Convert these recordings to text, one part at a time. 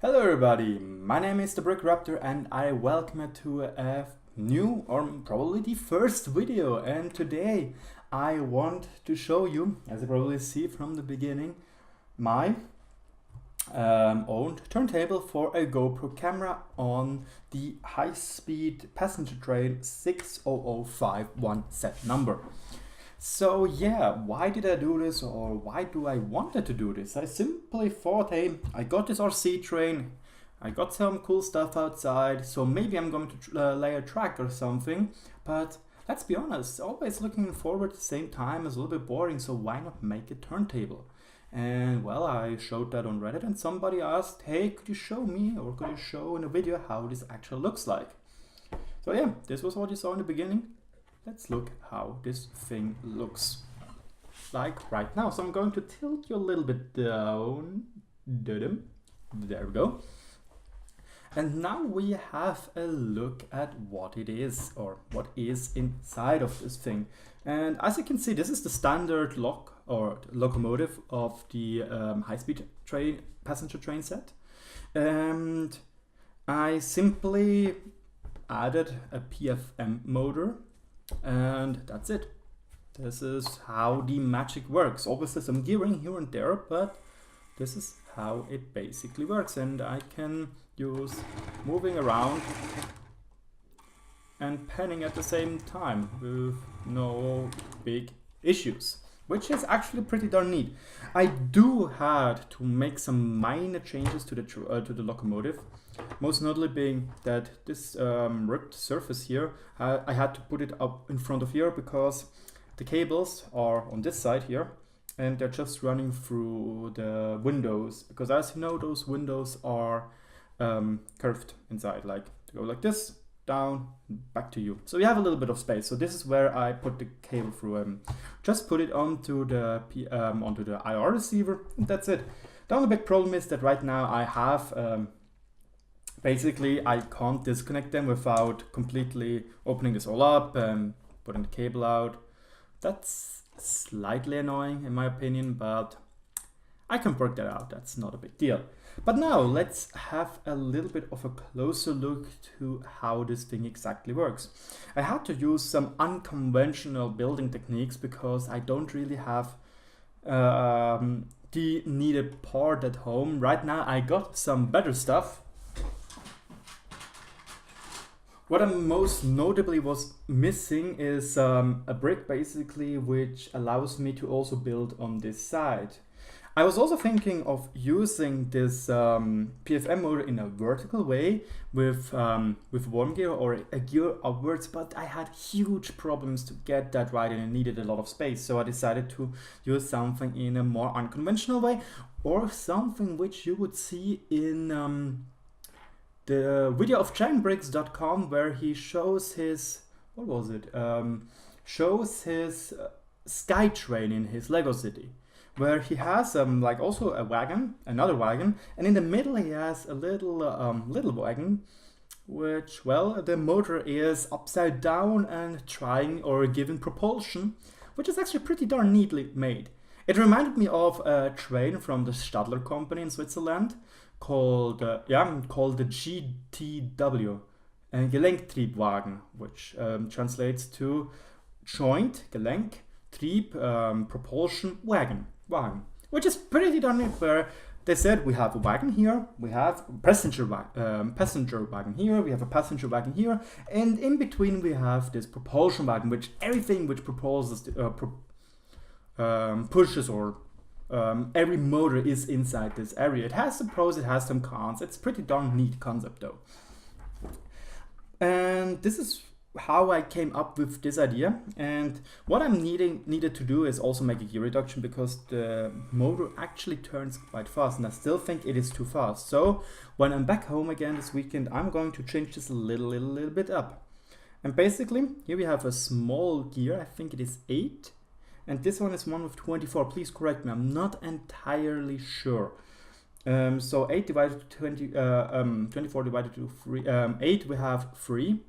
Hello everybody, my name is the BrickRaptor and I welcome you to a new or probably the first video, and today I want to show you, as you probably see from the beginning, my owned turntable for a GoPro camera on the high-speed passenger train 60051 set number. So yeah, why did I do this, or why do I wanted to do this? I simply thought, hey, I got this RC train, I got some cool stuff outside, so maybe I'm going to lay a track or something. But let's be honest, always looking forward at the same time is a little bit boring, so why not make a turntable? And well, I showed that on Reddit and somebody asked, hey, could you show me, or could you show in a video how this actually looks like? So yeah, this was what you saw in the beginning. Let's look how this thing looks like right now. So I'm going to tilt you a little bit down. There we go. And now we have a look at what it is, or what is inside of this thing. And as you can see, this is the standard locomotive of the high-speed train passenger train set. And I simply added a PFM motor. And that's it. This is how the magic works. Obviously some gearing here and there, but this is how it basically works. And I can use moving around and panning at the same time with no big issues, which is actually pretty darn neat. I do had to make some minor changes to the locomotive. Most notably being that this ripped surface here, I had to put it up in front of here because the cables are on this side here and they're just running through the windows, because as you know, those windows are curved inside, like to go like this, down, back to you. So you have a little bit of space. So this is where I put the cable through and just put it onto the IR receiver, and that's it. The only big problem is that right now I have basically, I can't disconnect them without completely opening this all up and putting the cable out. That's slightly annoying in my opinion, but I can work that out. That's not a big deal. But now let's have a little bit of a closer look to how this thing exactly works. I had to use some unconventional building techniques because I don't really have the needed part at home. Right now I got some better stuff. What I most notably was missing is a brick basically, which allows me to also build on this side. I was also thinking of using this PFM motor in a vertical way with one gear or a gear upwards, but I had huge problems to get that right and it needed a lot of space. So I decided to use something in a more unconventional way, or something which you would see in the video of giantbricks.com, where he shows his, what was it? Shows his sky train in his Lego city, where he has like also a wagon, another wagon, and in the middle he has a little little wagon, which, well, the motor is upside down and trying or giving propulsion, which is actually pretty darn neatly made. It reminded me of a train from the Stadler company in Switzerland called the GTW, Gelenktriebwagen, which translates to joint, Gelenk, Trieb, propulsion, wagon, which is pretty darn neat, where they said we have a wagon here, we have a passenger wagon here, we have a passenger wagon here, and in between we have this propulsion wagon, which everything which propulses, pushes, or every motor is inside this area. It has some pros, it has some cons. It's pretty darn neat concept though. And this is how I came up with this idea. And what I'm needed to do is also make a gear reduction, because the motor actually turns quite fast and I still think it is too fast. So when I'm back home again this weekend, I'm going to change this a little bit up. And basically here we have a small gear, I think it is 8. And this one is one with 24. Please correct me, I'm not entirely sure. So 8 divided to 24 divided to 3, 8, we have 3.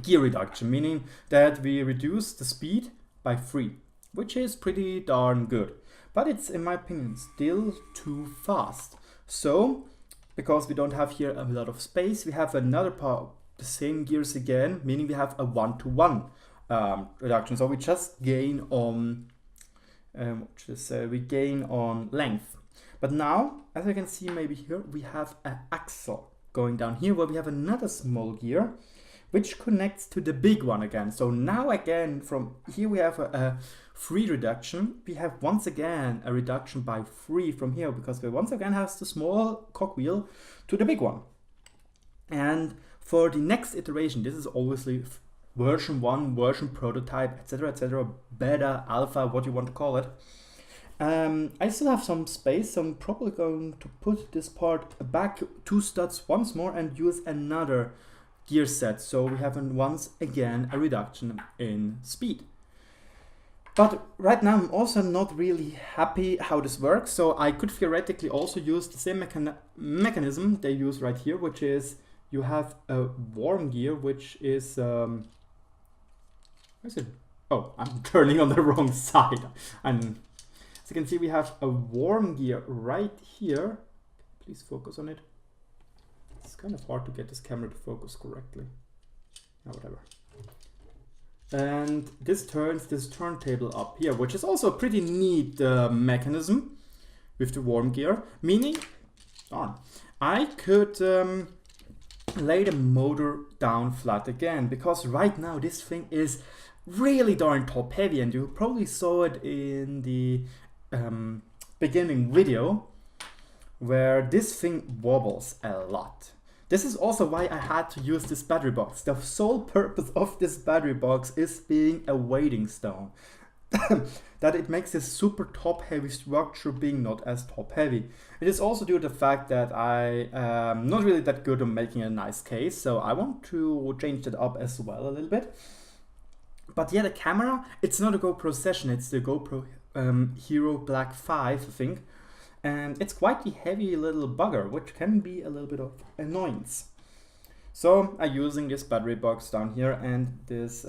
Gear reduction, meaning that we reduce the speed by 3, which is pretty darn good. But it's, in my opinion, still too fast. So because we don't have here a lot of space, we have another part, the same gears again, meaning we have a 1-to-1 reduction. So we just gain on, we gain on length. But now, as you can see maybe here, we have an axle going down here where we have another small gear which connects to the big one again. So now again, from here we have a 3 reduction. We have once again a reduction by 3 from here, because we once again have the small cogwheel to the big one. And for the next iteration, this is obviously version 1, version prototype, etc., beta, alpha, what you want to call it. I still have some space, so I'm probably going to put this part back 2 studs once more and use another gear set. So we have once again a reduction in speed. But right now I'm also not really happy how this works, so I could theoretically also use the same mechanism they use right here, which is you have a warm gear, which is where is it? Oh, I'm turning on the wrong side. And as you can see, we have a warm gear right here. Please focus on it. It's kind of hard to get this camera to focus correctly. Oh, whatever. And this turns this turntable up here, which is also a pretty neat mechanism with the warm gear, meaning, darn, I could lay the motor down flat again, because right now this thing is really darn top heavy, and you probably saw it in the beginning video where this thing wobbles a lot. This is also why I had to use this battery box. The sole purpose of this battery box is being a weighting stone. That it makes this super top heavy structure being not as top heavy. It is also due to the fact that I am not really that good on making a nice case, so I want to change that up as well a little bit. But yeah, the camera, it's not a GoPro Session, it's the GoPro Hero Black 5, I think. And it's quite the heavy little bugger, which can be a little bit of annoyance. So I'm using this battery box down here and this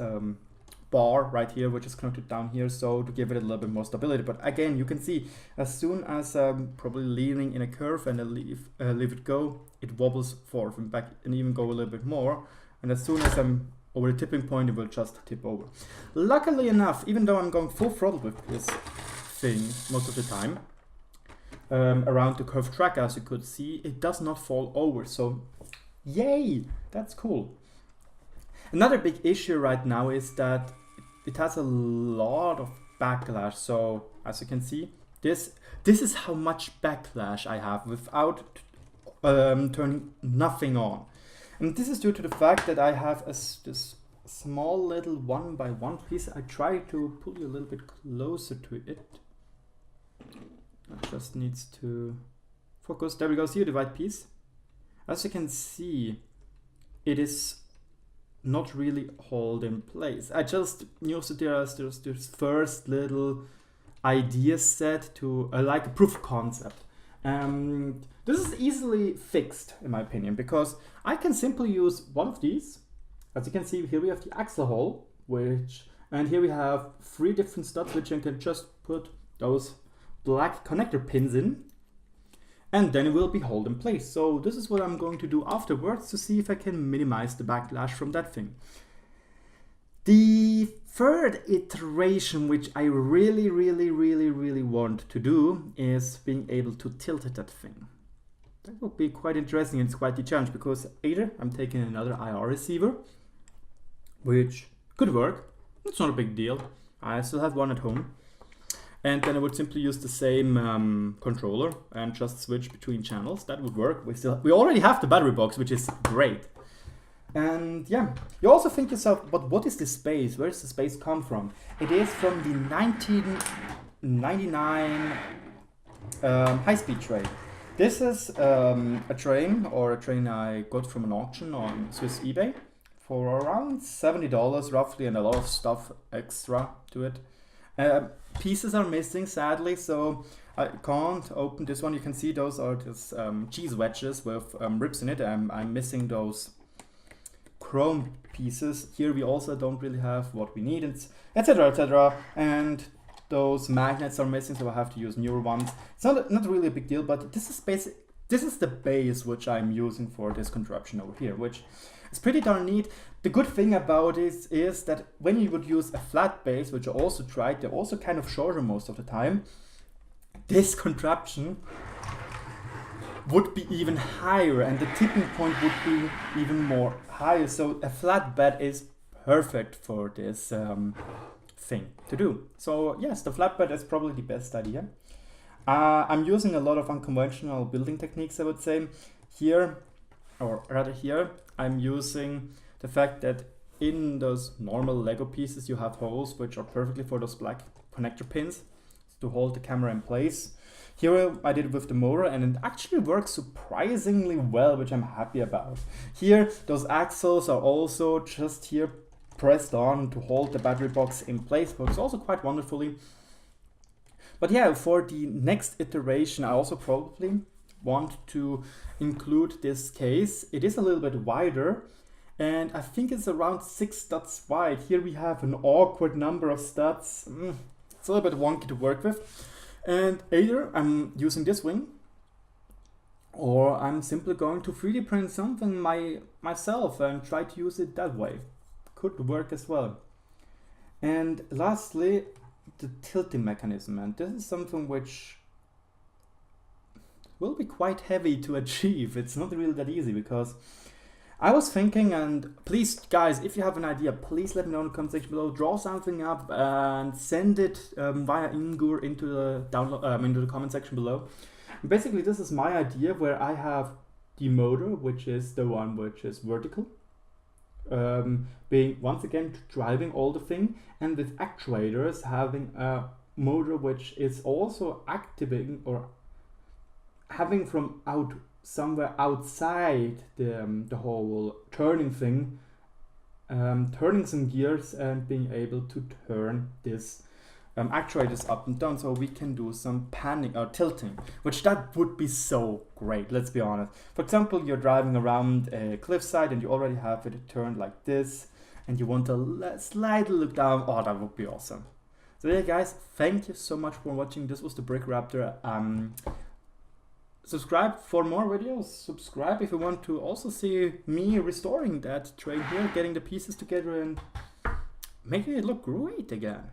bar right here, which is connected down here, so to give it a little bit more stability. But again, you can see as soon as I'm probably leaning in a curve and I leave it go, it wobbles forward and back and even go a little bit more. And as soon as I'm over the tipping point, it will just tip over. Luckily enough, even though I'm going full throttle with this thing most of the time, around the curved track, as you could see, it does not fall over, so yay, that's cool. Another big issue right now is that it has a lot of backlash. So as you can see, this is how much backlash I have without turning nothing on. And this is due to the fact that I have this small little 1x1 piece. I try to pull you a little bit closer to it. It just needs to focus. There we go. See the white piece? As you can see, it is not really hold in place. I just used it there as this first little idea set to like a proof of concept. This is easily fixed in my opinion, because I can simply use one of these. As you can see, here we have the axle hole, and here we have 3 different studs which I can just put those black connector pins in, and then it will be held in place. So this is what I'm going to do afterwards to see if I can minimize the backlash from that thing. The third iteration, which I really want to do, is being able to tilt that thing. That would be quite interesting, and it's quite the challenge, because either I'm taking another IR receiver, which could work, it's not a big deal, I still have one at home. And then I would simply use the same controller and just switch between channels. That would work. We already have the battery box, which is great. And yeah, you also think to yourself, but what is this space? Where does the space come from? It is from the 1999 high-speed train. This is a train I got from an auction on Swiss eBay for around $70 roughly, and a lot of stuff extra to it. Pieces are missing, sadly, so I can't open this one. You can see those are just cheese wedges with ribs in it. I'm missing those chrome pieces. Here we also don't really have what we need, etc. And those magnets are missing, so I have to use newer ones. It's not really a big deal, but this is this is the base which I'm using for this contraption over here, which is pretty darn neat. The good thing about this is that when you would use a flat base, which I also tried, they're also kind of shorter most of the time, this contraption would be even higher and the tipping point would be even more higher. So a flat bed is perfect for this thing to do. So yes, the flatbed is probably the best idea. I'm using a lot of unconventional building techniques, I would say. Here, or rather here, I'm using the fact that in those normal Lego pieces you have holes which are perfectly for those black connector pins to hold the camera in place. Here I did it with the motor and it actually works surprisingly well, which I'm happy about. Here those axles are also just here pressed on to hold the battery box in place, works also quite wonderfully. But yeah, for the next iteration I also probably want to include this case. It is a little bit wider and I think it's around 6 studs wide. Here we have an awkward number of studs. It's a little bit wonky to work with. And either I'm using this wing or I'm simply going to 3D print something myself and try to use it that way. Could work as well. And lastly, the tilting mechanism, and this is something which will be quite heavy to achieve. It's not really that easy because I was thinking, and please guys, if you have an idea, please let me know in the comment section below. Draw something up and send it via Ingur into the download into the comment section below. And basically, this is my idea where I have the motor, which is the one which is vertical, being once again driving all the thing, and with actuators having a motor which is also activating or having from somewhere outside the whole turning thing, turning some gears and being able to turn this actuators up and down so we can do some panning or tilting, which that would be so great, let's be honest. For example, you're driving around a cliffside and you already have it turned like this and you want to slightly look down. Oh, that would be awesome. So yeah guys, thank you so much for watching. This was the BrickRaptor. Subscribe for more videos. Subscribe if you want to also see me restoring that train here, getting the pieces together and making it look great again.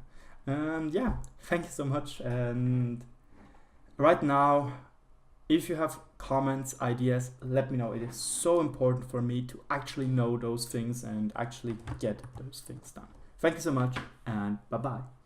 Yeah, thank you so much. And right now, if you have comments, ideas, let me know. It is so important for me to actually know those things and actually get those things done. Thank you so much and bye bye.